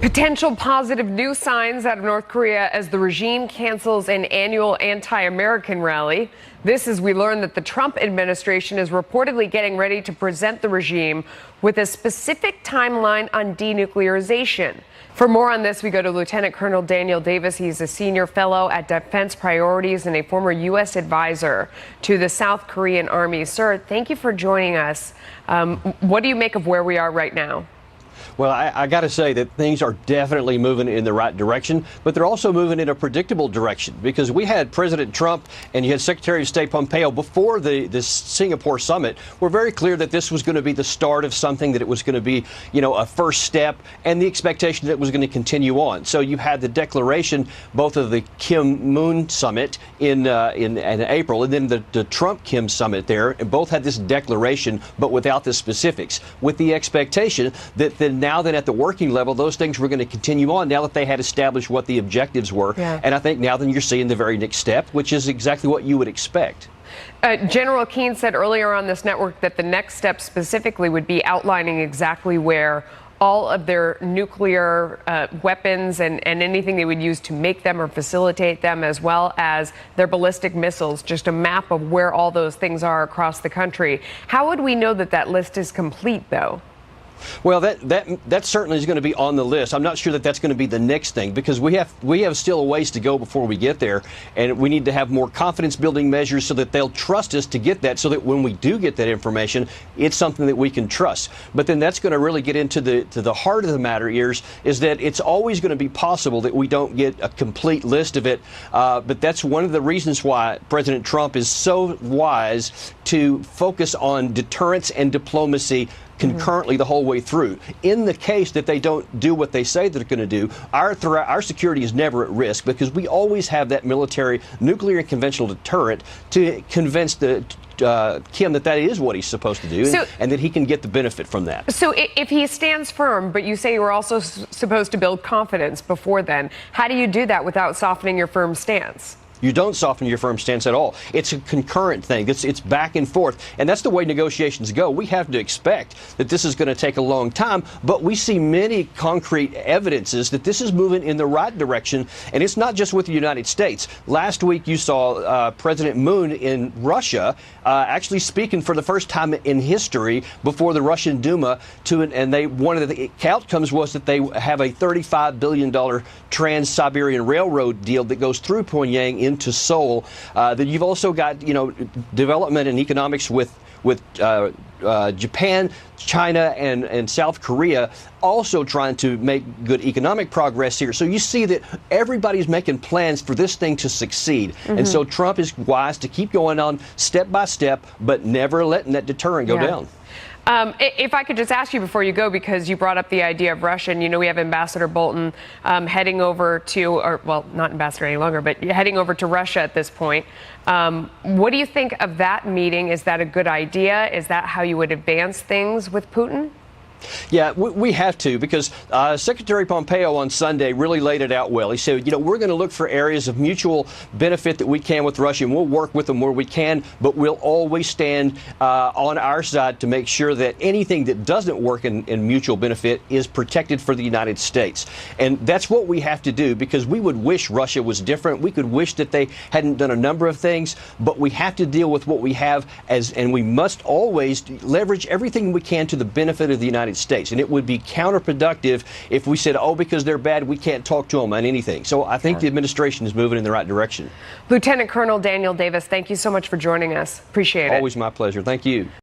Potential positive news signs out of North Korea as the regime cancels an annual anti-American rally. This as we learn that the Trump administration is reportedly getting ready to present the regime with a specific timeline on denuclearization. For more on this, we go to Lieutenant Colonel Daniel Davis. He's a senior fellow at Defense Priorities and a former U.S. advisor to the South Korean Army. Sir, thank you for joining us. What do you make of where we are right now? Well, I got to say that things are definitely moving in the right direction, but they're also moving in a predictable direction because we had President Trump and you had Secretary of State Pompeo before this Singapore summit were very clear that this was going to be the start of something, that it was going to be, a first step, and the expectation that it was going to continue on. So you had the declaration both of the Kim-Moon summit in April and then the Trump-Kim summit there, and both had this declaration but without the specifics, with the expectation that now then at the working level, those things were going to continue on now that they had established what the objectives were. Yeah. And I think now then you're seeing the very next step, which is exactly what you would expect. General Keane said earlier on this network that the next step specifically would be outlining exactly where all of their nuclear weapons and anything they would use to make them or facilitate them, as well as their ballistic missiles, just a map of where all those things are across the country. How would we know that that list is complete, though? Well, that certainly is going to be on the list. I'm not sure that that's going to be the next thing because we have still a ways to go before we get there, and we need to have more confidence building measures so that they'll trust us to get that, so that when we do get that information, it's something that we can trust. But then that's going to really get into the heart of the matter is that it's always going to be possible that we don't get a complete list of it. But that's one of the reasons why President Trump is so wise to focus on deterrence and diplomacy concurrently the whole way through. In the case that they don't do what they say they're going to do, our security is never at risk because we always have that military, nuclear and conventional deterrent to convince Kim that is what he's supposed to do, and that he can get the benefit from that. So if he stands firm, but you say you were also supposed to build confidence before then, how do you do that without softening your firm stance? You don't soften your firm stance at all. It's a concurrent thing. It's back and forth. And that's the way negotiations go. We have to expect that this is going to take a long time, but we see many concrete evidences that this is moving in the right direction. And it's not just with the United States. Last week, you saw President Moon in Russia actually speaking for the first time in history before the Russian Duma and one of the outcomes was that they have a $35 billion Trans-Siberian Railroad deal that goes through Pyongyang into Seoul. That you've also got, development and economics with Japan, China, and South Korea also trying to make good economic progress here. So you see that everybody's making plans for this thing to succeed. And so Trump is wise to keep going on step by step, but never letting that deterrent go down. If I could just ask you before you go, because you brought up the idea of Russia, and we have Ambassador Bolton heading over to, not ambassador any longer, but heading over to Russia at this point. What do you think of that meeting? Is that a good idea? Is that how you would advance things with Putin? Yeah, we have to, because Secretary Pompeo on Sunday really laid it out well. He said, we're going to look for areas of mutual benefit that we can with Russia, and we'll work with them where we can, but we'll always stand on our side to make sure that anything that doesn't work in mutual benefit is protected for the United States. And that's what we have to do, because we would wish Russia was different. We could wish that they hadn't done a number of things, but we have to deal with what we have, and we must always leverage everything we can to the benefit of the United States. And it would be counterproductive if we said, because they're bad, we can't talk to them on anything. So I think the administration is moving in the right direction. Lieutenant Colonel Daniel Davis, thank you so much for joining us. Appreciate it. Always my pleasure. Thank you.